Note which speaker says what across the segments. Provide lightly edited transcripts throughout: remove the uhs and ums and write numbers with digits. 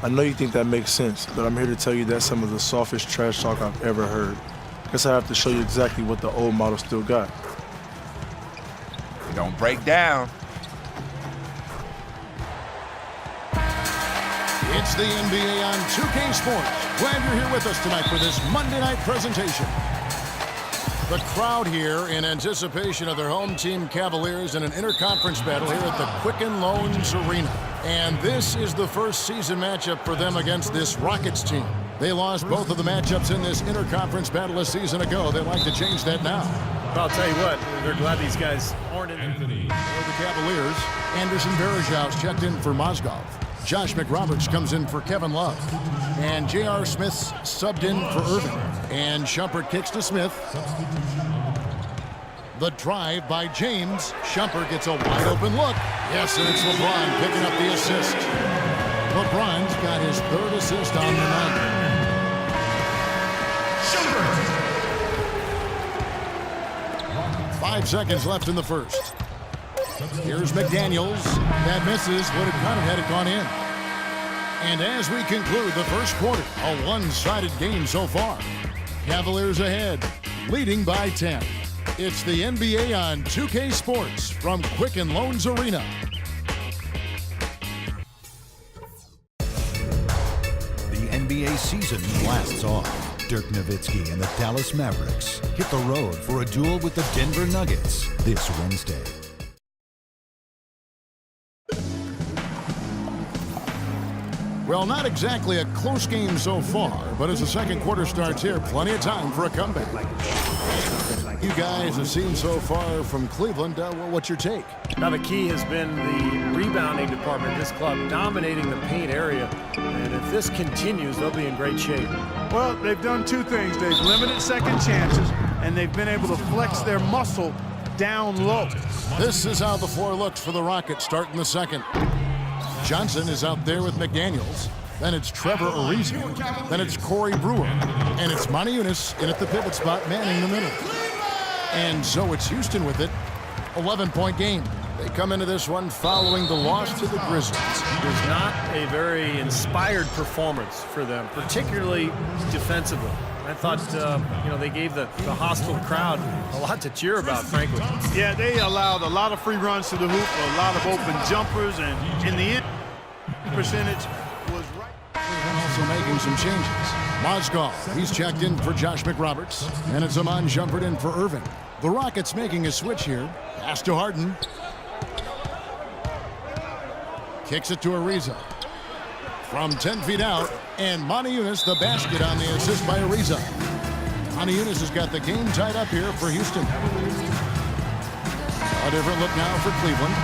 Speaker 1: I know you think that makes sense, but I'm here to tell you that's some of the softest trash talk I've ever heard. Guess I have to show you exactly what the old model still got.
Speaker 2: Don't break down.
Speaker 3: It's the NBA on 2K Sports. Glad you're here with us tonight for this Monday night presentation. The crowd here in anticipation of their home team Cavaliers in an interconference battle here at the Quicken Loans Arena. And this is the first season matchup for them against this Rockets team. They lost both of the matchups in this interconference battle a season ago. They'd like to change that now.
Speaker 4: Well, I'll tell you what, they're glad these guys aren't in it.
Speaker 3: For the Cavaliers, Anderson Varejão's checked in for Mozgov. Josh McRoberts comes in for Kevin Love. And J.R. Smith's subbed in for Irving. And Shumpert kicks to Smith. The drive by James. Shumpert gets a wide open look. Yes, and it's LeBron picking up the assist. LeBron's got his third assist on the night. Shumpert. 5 seconds left in the first. Here's McDaniels. That misses. Would have kind of had it gone in. And as we conclude the first quarter, a one-sided game so far. Cavaliers ahead, leading by 10. It's the NBA on 2K Sports from Quicken Loans Arena.
Speaker 5: The NBA season blasts off. Dirk Nowitzki and the Dallas Mavericks hit the road for a duel with the Denver Nuggets this Wednesday.
Speaker 3: Well, not exactly a close game so far, but as the second quarter starts here, plenty of time for a comeback. You guys have seen so far from Cleveland. What's your take?
Speaker 4: Now, the key has been the rebounding department. This club dominating the paint area. And if this continues, they'll be in great shape.
Speaker 6: Well, they've done two things. They've limited second chances, and they've been able to flex their muscle down low.
Speaker 3: This is how the floor looks for the Rockets starting the second. Johnson is out there with McDaniels. Then it's Trevor Ariza. Then it's Corey Brewer. And it's Monty Eunice in at the pivot spot, manning the middle. And so it's Houston with it. 11-point game. They come into this one following the loss to the Grizzlies.
Speaker 4: It was not a very inspired performance for them, particularly defensively. I thought, they gave the hostile crowd a lot to cheer about, frankly.
Speaker 6: Yeah, they allowed a lot of free runs to the hoop, a lot of open jumpers, and in the end, percentage was right.
Speaker 3: And also making some changes. Mozgov, he's checked in for Josh McRoberts, and it's Iman Shumpert in for Irving. The Rockets making a switch here. Pass to Harden. Kicks it to Ariza. From 10 feet out, and Monty Eunice the basket on the assist by Ariza. Monty Eunice has got the game tied up here for Houston. A different look now for Cleveland.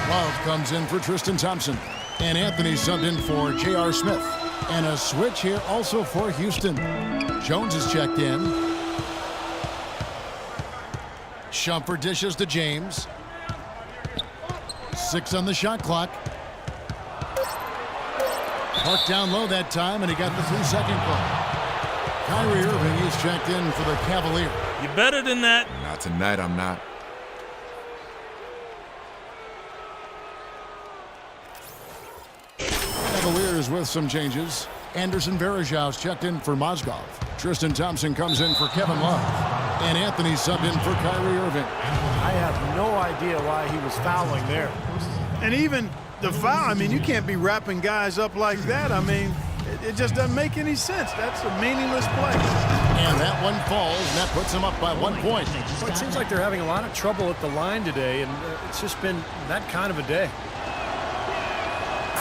Speaker 3: Love comes in for Tristan Thompson. And Anthony subbed in for J.R. Smith. And a switch here also for Houston. Jones is checked in. Shumpert dishes to James. 6 on the shot clock. Parked down low that time, and he got the 3-second clock. Kyrie Irving is checked in for the Cavaliers.
Speaker 7: You better than that.
Speaker 2: Not tonight, I'm not.
Speaker 3: Cavaliers with some changes. Anderson Varejão's checked in for Mozgov. Tristan Thompson comes in for Kevin Love. And Anthony subbed in for Kyrie Irving.
Speaker 4: I have no idea why he was fouling there.
Speaker 6: And even the foul, you can't be wrapping guys up like that. It just doesn't make any sense. That's a meaningless play.
Speaker 3: And that one falls, and that puts them up by 1 point.
Speaker 4: Well, it seems like they're having a lot of trouble at the line today, and it's just been that kind of a day.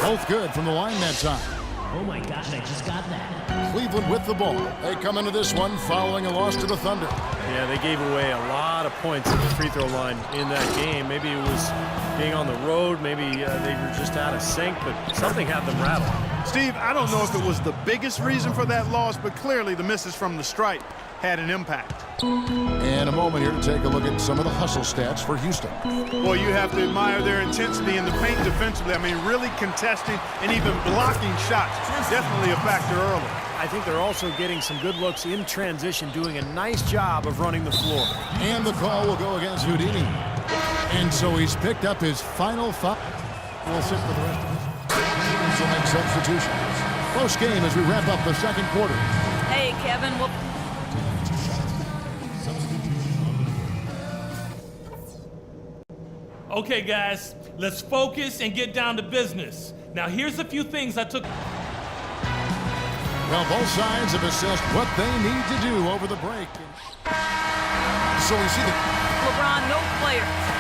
Speaker 3: Both good from the line that time.
Speaker 8: Oh my gosh, I just got that.
Speaker 3: Cleveland with the ball. They come into this one following a loss to the Thunder.
Speaker 4: Yeah, they gave away a lot of points at the free throw line in that game. Maybe it was being on the road. Maybe they were just out of sync, but something had them rattled.
Speaker 6: Steve, I don't know if it was the biggest reason for that loss, but clearly the misses from the stripe had an impact.
Speaker 3: And a moment here to take a look at some of the hustle stats for Houston.
Speaker 6: Boy, you have to admire their intensity in the paint defensively. Really contesting and even blocking shots. Definitely a factor early.
Speaker 4: I think they're also getting some good looks in transition, doing a nice job of running the floor.
Speaker 3: And the call will go against Houdini. And so he's picked up his final foul. We'll sit for the rest of this. Will make substitutions. Close game as we wrap up the second quarter.
Speaker 7: Hey, Kevin. Well,
Speaker 9: Okay, guys, let's focus and get down to business. Now, here's a few things I took.
Speaker 3: Well, both sides have assessed what they need to do over the break. So we see the
Speaker 7: LeBron, no players.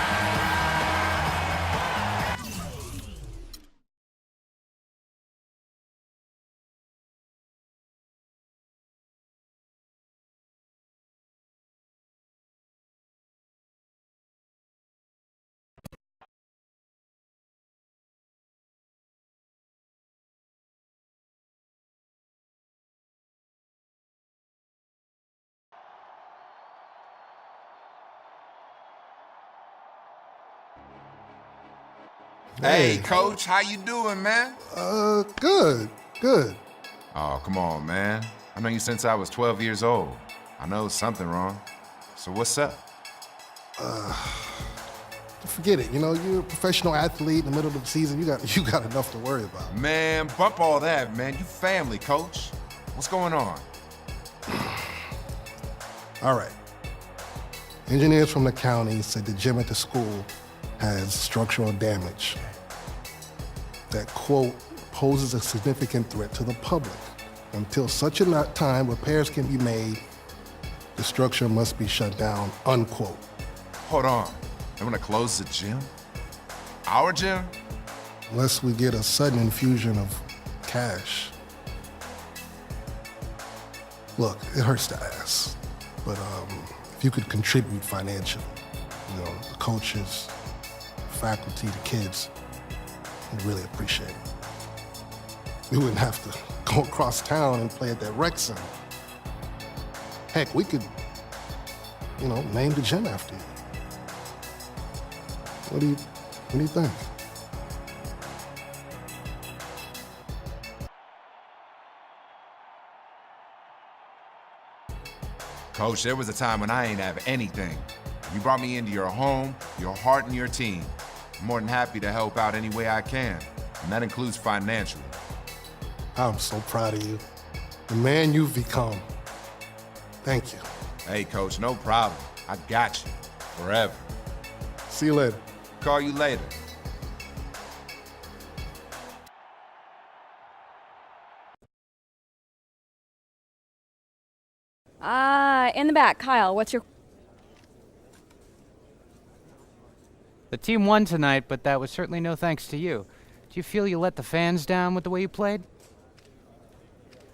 Speaker 2: Hey, Coach, how you doing, man?
Speaker 10: Good.
Speaker 2: Oh, come on, man. I know you since I was 12 years old. I know something wrong. So what's up?
Speaker 10: Forget it. You know, you're a professional athlete in the middle of the season. You got enough to worry about.
Speaker 2: Man, bump all that, man. You family, Coach. What's going on?
Speaker 10: All right. Engineers from the county said the gym at the school has structural damage that, quote, poses a significant threat to the public. Until such a time repairs can be made, the structure must be shut down, unquote.
Speaker 2: Hold on. They want to close the gym? Our gym?
Speaker 10: Unless we get a sudden infusion of cash. Look, it hurts to ask, but if you could contribute financially, you know, the coaches, faculty, the kids, we'd really appreciate it. We wouldn't have to go across town and play at that rec center. Heck, we could, you know, name the gym after you. What do you think?
Speaker 2: Coach, there was a time when I ain't have anything. You brought me into your home, your heart, and your team. I'm more than happy to help out any way I can, and that includes financially.
Speaker 10: I'm so proud of you. The man you've become. Thank you.
Speaker 2: Hey, Coach, no problem. I got you. Forever.
Speaker 10: See you later.
Speaker 2: Call you later.
Speaker 11: In the back, Kyle, what's your...
Speaker 12: The team won tonight, but that was certainly no thanks to you. Do you feel you let the fans down with the way you played?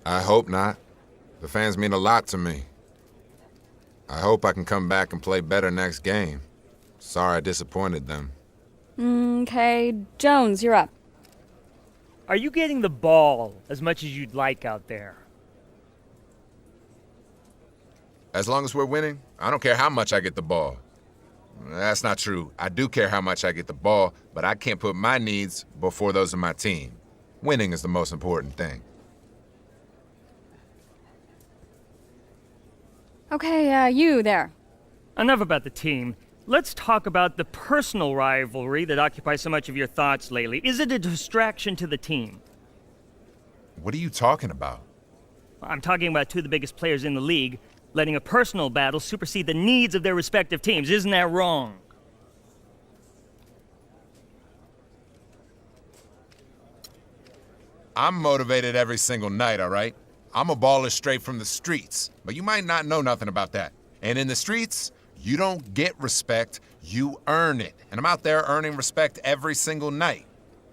Speaker 2: I hope not. The fans mean a lot to me. I hope I can come back and play better next game. Sorry I disappointed them.
Speaker 11: Okay, Jones, you're up.
Speaker 13: Are you getting the ball as much as you'd like out there?
Speaker 2: As long as we're winning, I don't care how much I get the ball. That's not true. I do care how much I get the ball, but I can't put my needs before those of my team. Winning is the most important thing.
Speaker 11: Okay, you there.
Speaker 13: Enough about the team. Let's talk about the personal rivalry that occupies so much of your thoughts lately. Is it a distraction to the team?
Speaker 2: What are you talking about?
Speaker 13: I'm talking about two of the biggest players in the league, letting a personal battle supersede the needs of their respective teams. Isn't that wrong?
Speaker 2: I'm motivated every single night, all right? I'm a baller straight from the streets, but you might not know nothing about that. And in the streets, you don't get respect, you earn it. And I'm out there earning respect every single night.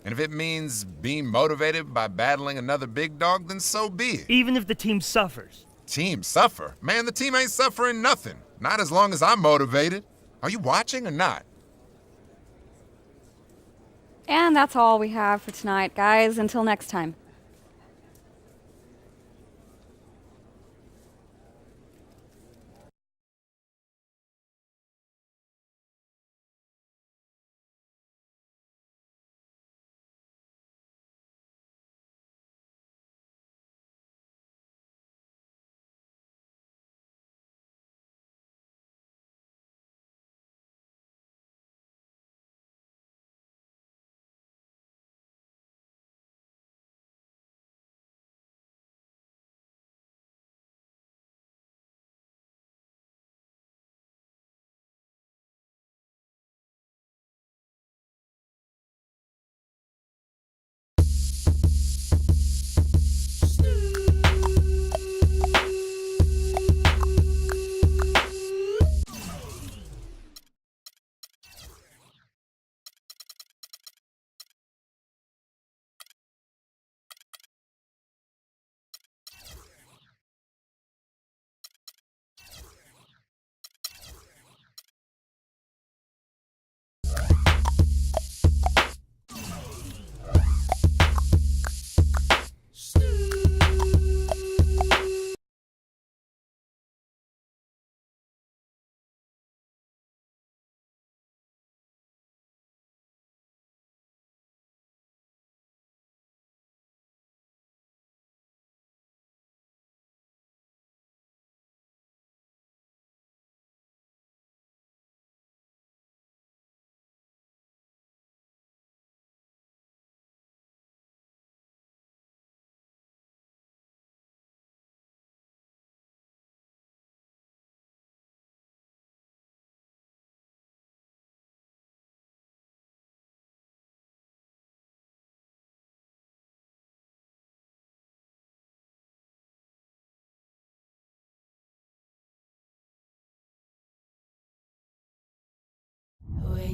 Speaker 2: And if it means being motivated by battling another big dog, then so be it.
Speaker 13: Even if the team suffers?
Speaker 2: Team suffer? Man, the team ain't suffering nothing. Not as long as I'm motivated. Are you watching or not?
Speaker 11: And that's all we have for tonight, guys. Until next time.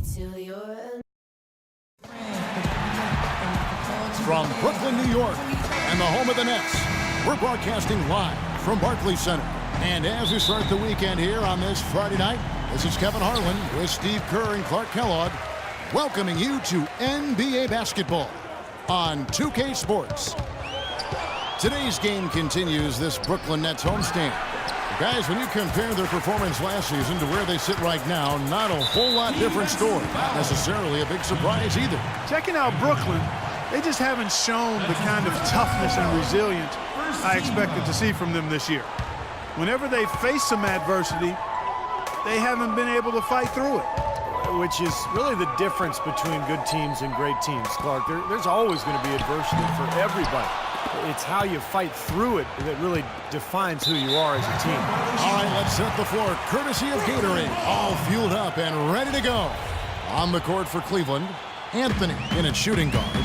Speaker 3: From Brooklyn, New York, and the home of the Nets, we're broadcasting live from Barclays Center. And as we start the weekend here on this Friday night, this is Kevin Harlan with Steve Kerr and Clark Kellogg, welcoming you to NBA basketball on 2K Sports. Today's game continues this Brooklyn Nets homestand. Guys, when you compare their performance last season to where they sit right now, not a whole lot different story. Not necessarily a big surprise either.
Speaker 6: Checking out Brooklyn, they just haven't shown the kind of toughness and resilience I expected to see from them this year. Whenever they face some adversity, they haven't been able to fight through it.
Speaker 4: Which is really the difference between good teams and great teams, Clark. There's always going to be adversity for everybody. It's how you fight through it that really defines who you are as a team.
Speaker 3: All right, let's set the floor courtesy of Gatorade. All fueled up and ready to go. On the court for Cleveland, Anthony in at shooting guard.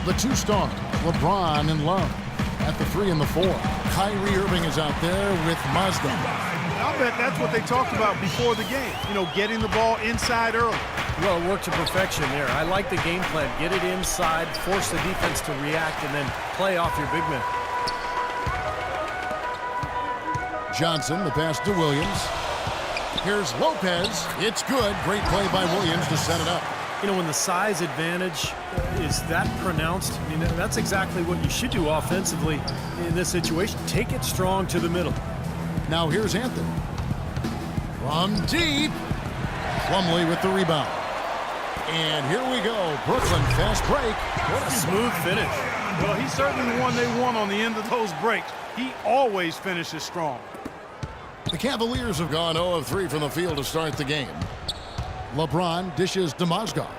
Speaker 3: The two stars, LeBron and Love. At the 3 and the 4, Kyrie Irving is out there with Mazda.
Speaker 6: I'll bet that's what they talked about before the game. You know, getting the ball inside early.
Speaker 4: Well, it worked to perfection there. I like the game plan. Get it inside, force the defense to react, and then play off your big men.
Speaker 3: Johnson, the pass to Williams. Here's Lopez. It's good. Great play by Williams to set it up.
Speaker 4: You know, when the size advantage is that pronounced, I mean, that's exactly what you should do offensively in this situation. Take it strong to the middle.
Speaker 3: Now here's Anthony. From deep. Plumlee with the rebound. And here we go. Brooklyn fast break.
Speaker 4: What a smooth finish.
Speaker 6: Well, he's certainly the one they want on the end of those breaks. He always finishes strong.
Speaker 3: The Cavaliers have gone 0 of 3 from the field to start the game. LeBron dishes to Mozgov.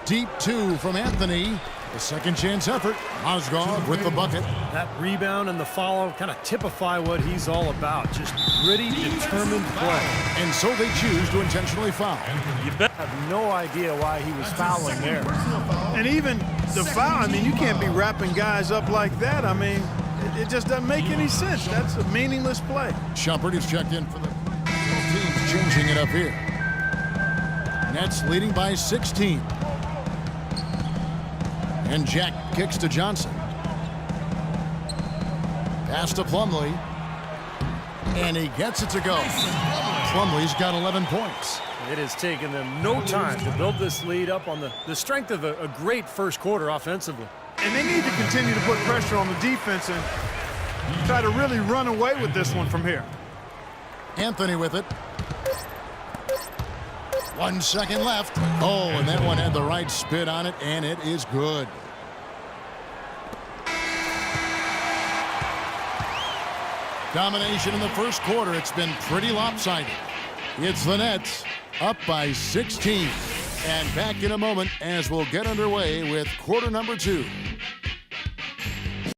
Speaker 3: Deep 2 from Anthony. The second chance effort. Mozgov with the bucket.
Speaker 4: That rebound and the follow kind of typify what he's all about. Just gritty, determined play.
Speaker 3: And so they choose to intentionally foul.
Speaker 4: You bet. I have no idea why he was fouling there.
Speaker 6: And even the foul, I mean, you can't be wrapping guys up like that. I mean, it just doesn't make any sense. That's a meaningless play.
Speaker 3: Shumpert is checked in for the teams changing it up here. Nets leading by 16. And Jack kicks to Johnson. Pass to Plumlee. And he gets it to go. Plumlee's got 11 points.
Speaker 4: It has taken them no time to build this lead up on the strength of a great first quarter offensively.
Speaker 6: And they need to continue to put pressure on the defense and try to really run away with this one from here.
Speaker 3: Anthony with it. 1 second left. Oh, and that one had the right spin on it, and it is good. Domination in the first quarter. It's been pretty lopsided. It's the Nets up by 16. And back in a moment as we'll get underway with quarter number 2.